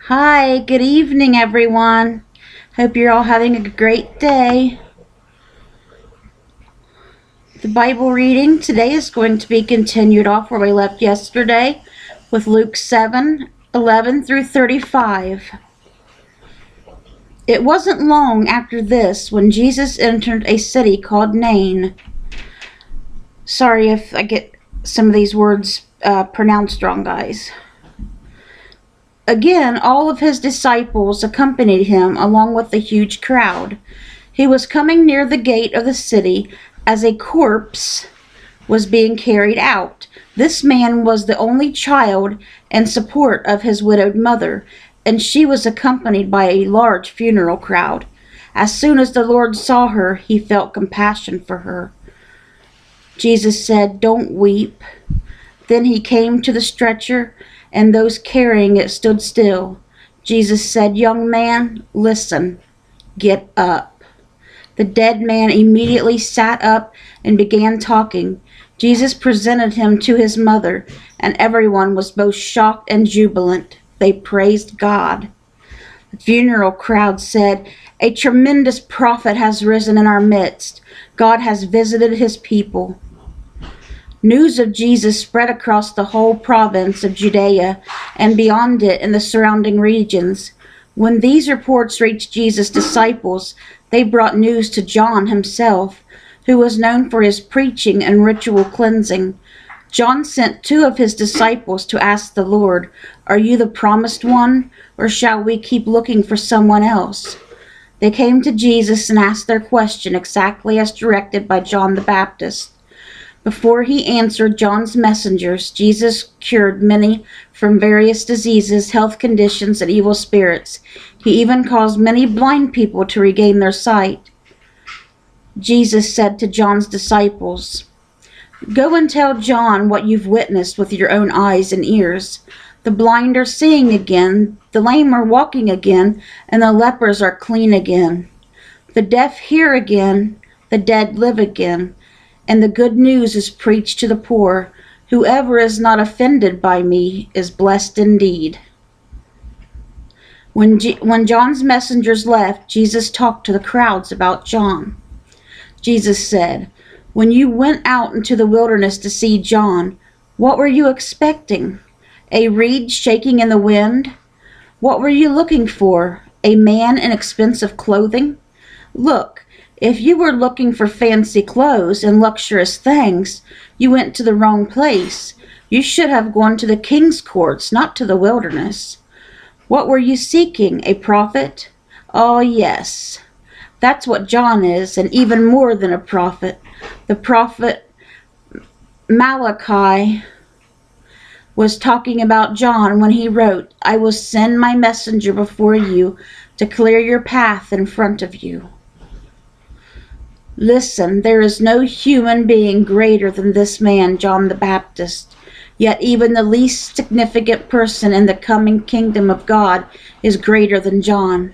Hi, good evening, everyone. Hope you're all having a great day. The Bible reading today is going to be continued off where we left yesterday with Luke 7:11 through 35. It wasn't long after this when Jesus entered a city called Nain. Sorry if I get some of these words pronounced wrong, guys. Again, all of his disciples accompanied him along with the huge crowd. He was coming near the gate of the city as a corpse was being carried out. This man was the only child and support of his widowed mother, and she was accompanied by a large funeral crowd. As soon as the Lord saw her, he felt compassion for her. Jesus said, "Don't weep." Then he came to the stretcher, and those carrying it stood still. Jesus said, "Young man, listen, get up." The dead man immediately sat up and began talking. Jesus presented him to his mother, and everyone was both shocked and jubilant. They praised God. The funeral crowd said, "A tremendous prophet has risen in our midst. God has visited his people." News of Jesus spread across the whole province of Judea and beyond it in the surrounding regions. When these reports reached Jesus' disciples, they brought news to John himself, who was known for his preaching and ritual cleansing. John sent two of his disciples to ask the Lord, "Are you the promised one, or shall we keep looking for someone else?" They came to Jesus and asked their question exactly as directed by John the Baptist. Before he answered John's messengers, Jesus cured many from various diseases, health conditions, and evil spirits. He even caused many blind people to regain their sight. Jesus said to John's disciples, "Go and tell John what you've witnessed with your own eyes and ears. The blind are seeing again, the lame are walking again, and the lepers are clean again. The deaf hear again, the dead live again, and the good news is preached to the poor. Whoever is not offended by me is blessed indeed." When John's messengers left, Jesus talked to the crowds about John. Jesus said, "When you went out into the wilderness to see John, what were you expecting? A reed shaking in the wind? What were you looking for? A man in expensive clothing? Look, if you were looking for fancy clothes and luxurious things, you went to the wrong place. You should have gone to the king's courts, not to the wilderness. What were you seeking? A prophet? Oh, yes. That's what John is, and even more than a prophet. The prophet Malachi was talking about John when he wrote, "I will send my messenger before you to clear your path in front of you." Listen, there is no human being greater than this man, John the Baptist. Yet even the least significant person in the coming kingdom of God is greater than John.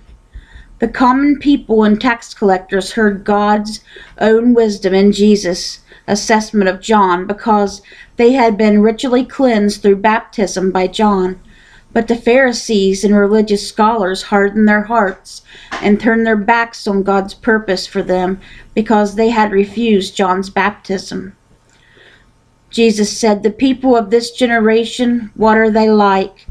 The common people and tax collectors heard God's own wisdom in Jesus' assessment of John because they had been ritually cleansed through baptism by John. But the Pharisees and religious scholars hardened their hearts and turned their backs on God's purpose for them because they had refused John's baptism. Jesus said, "The people of this generation, what are they like?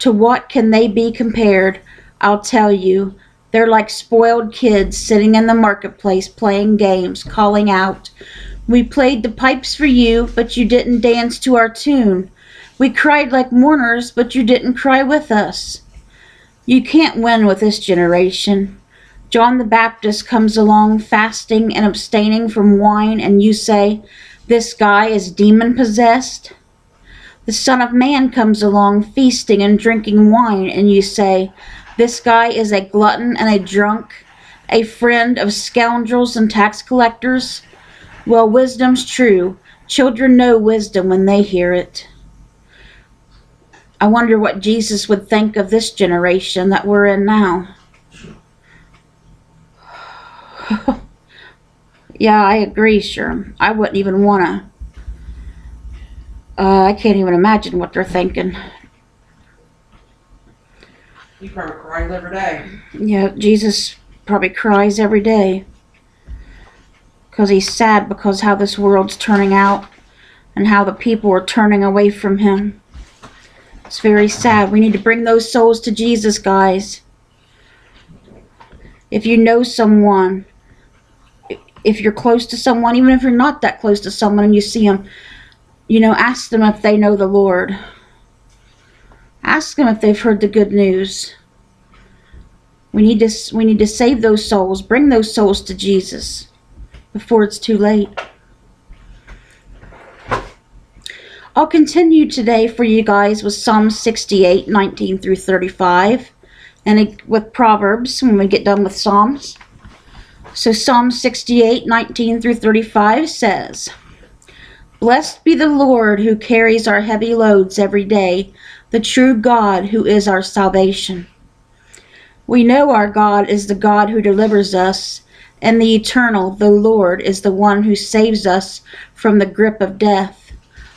To what can they be compared? I'll tell you, they're like spoiled kids sitting in the marketplace playing games, calling out, 'We played the pipes for you, but you didn't dance to our tune. We cried like mourners, but you didn't cry with us.' You can't win with this generation. John the Baptist comes along fasting and abstaining from wine, and you say, 'This guy is demon-possessed.' The Son of Man comes along feasting and drinking wine, and you say, 'This guy is a glutton and a drunk, a friend of scoundrels and tax collectors.' Well, wisdom's true. Children know wisdom when they hear it." I wonder what Jesus would think of this generation that we're in now. Yeah, I agree, sure. I wouldn't even want to. I can't even imagine what they're thinking. He probably cries every day. Yeah, Jesus probably cries every day because he's sad because how this world's turning out and how the people are turning away from him. It's very sad. We need to bring those souls to Jesus, guys. If you know someone, if you're close to someone, even if you're not that close to someone and you see them, ask them if they know the Lord. Ask them if they've heard the good news. We need to save those souls, bring those souls to Jesus before it's too late. I'll continue today for you guys with Psalm 68, 19 through 35, and with Proverbs when we get done with Psalms. So Psalm 68, 19 through 35 says, "Blessed be the Lord who carries our heavy loads every day, the true God who is our salvation." We know our God is the God who delivers us, and the eternal, the Lord, is the one who saves us from the grip of death.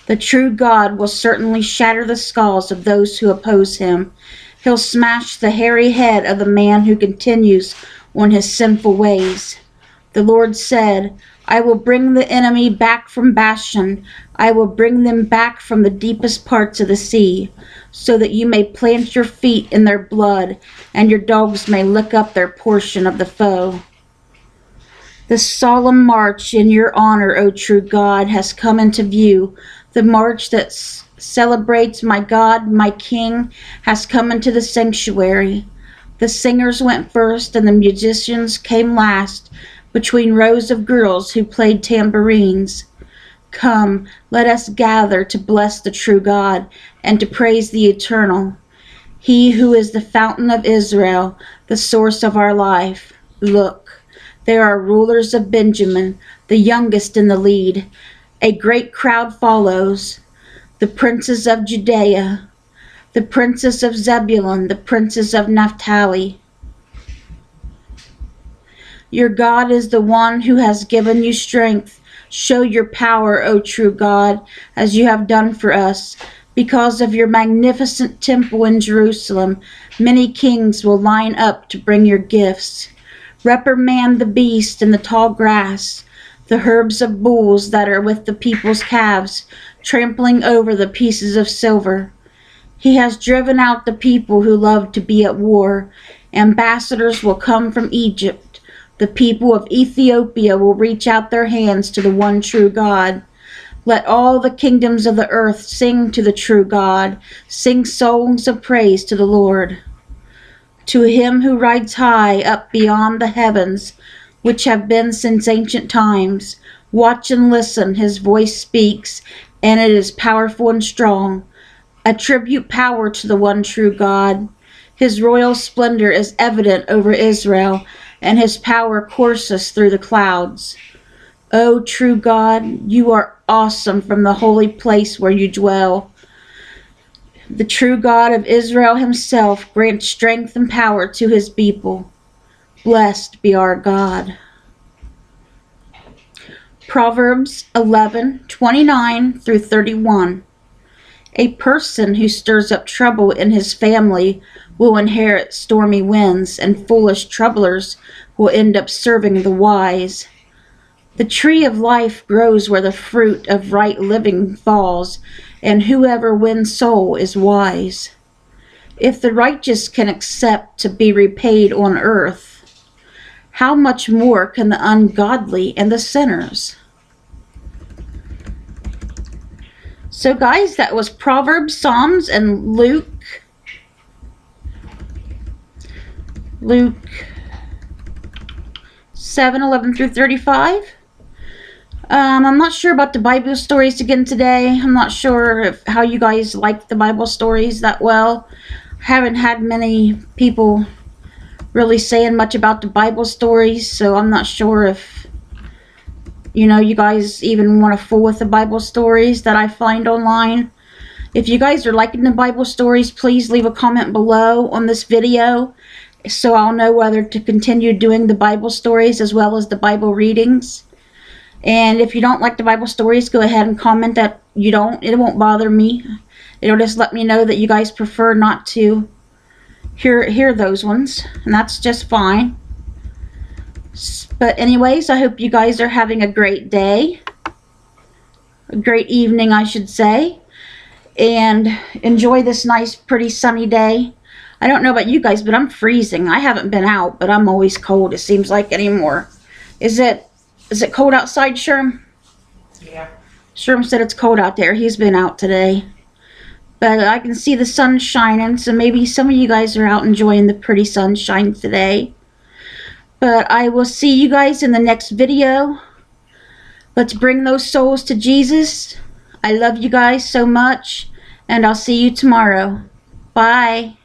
The true God will certainly shatter the skulls of those who oppose him. He'll smash the hairy head of the man who continues on his sinful ways. The Lord said, "I will bring the enemy back from Bashan. I will bring them back from the deepest parts of the sea, so that you may plant your feet in their blood, and your dogs may lick up their portion of the foe." The solemn march in your honor, O true God, has come into view. The march that celebrates my God, my King, has come into the sanctuary. The singers went first and the musicians came last, between rows of girls who played tambourines. Come, let us gather to bless the true God and to praise the Eternal, He who is the fountain of Israel, the source of our life. Look, there are rulers of Benjamin, the youngest in the lead. A great crowd follows, the princes of Judea, the princes of Zebulun, the princes of Naphtali. Your God is the one who has given you strength. Show your power, O true God, as you have done for us. Because of your magnificent temple in Jerusalem, many kings will line up to bring your gifts. Reprimand the beast in the tall grass, the herds of bulls that are with the people's calves, trampling over the pieces of silver. He has driven out the people who love to be at war. Ambassadors will come from Egypt. The people of Ethiopia will reach out their hands to the one true God. Let all the kingdoms of the earth sing to the true God. Sing songs of praise to the Lord. To him who rides high up beyond the heavens, which have been since ancient times, watch and listen, his voice speaks, and it is powerful and strong. Attribute power to the one true God. His royal splendor is evident over Israel, and his power courses through the clouds. O true God, you are awesome from the holy place where you dwell. The true God of Israel himself grants strength and power to his people. Blessed be our God. Proverbs 11:29 through 31. A person who stirs up trouble in his family will inherit stormy winds, and foolish troublers will end up serving the wise. The tree of life grows where the fruit of right living falls, and whoever wins soul is wise. If the righteous can accept to be repaid on earth, how much more can the ungodly and the sinners? So guys, that was Proverbs, Psalms, and Luke 7:11 through 35. I'm not sure about the Bible stories again today. I'm not sure how you guys like the Bible stories that well. I haven't had many people really saying much about the Bible stories, so I'm not sure if you guys even want to fool with the Bible stories that I find online. If you guys are liking the Bible stories, please leave a comment below on this video so I'll know whether to continue doing the Bible stories as well as the Bible readings. And if you don't like the Bible stories, go ahead and comment that you don't. It won't bother me. It'll just let me know that you guys prefer not to hear those ones, and that's just fine. But anyways, I hope you guys are having a great day, a great evening, I should say, and enjoy this nice, pretty sunny day. I don't know about you guys, but I'm freezing. I haven't been out, but I'm always cold, it seems like, anymore. Is it cold outside, Sherm? Yeah. Sherm said it's cold out there. He's been out today. But I can see the sun shining, so maybe some of you guys are out enjoying the pretty sunshine today. But I will see you guys in the next video. Let's bring those souls to Jesus. I love you guys so much, and I'll see you tomorrow. Bye.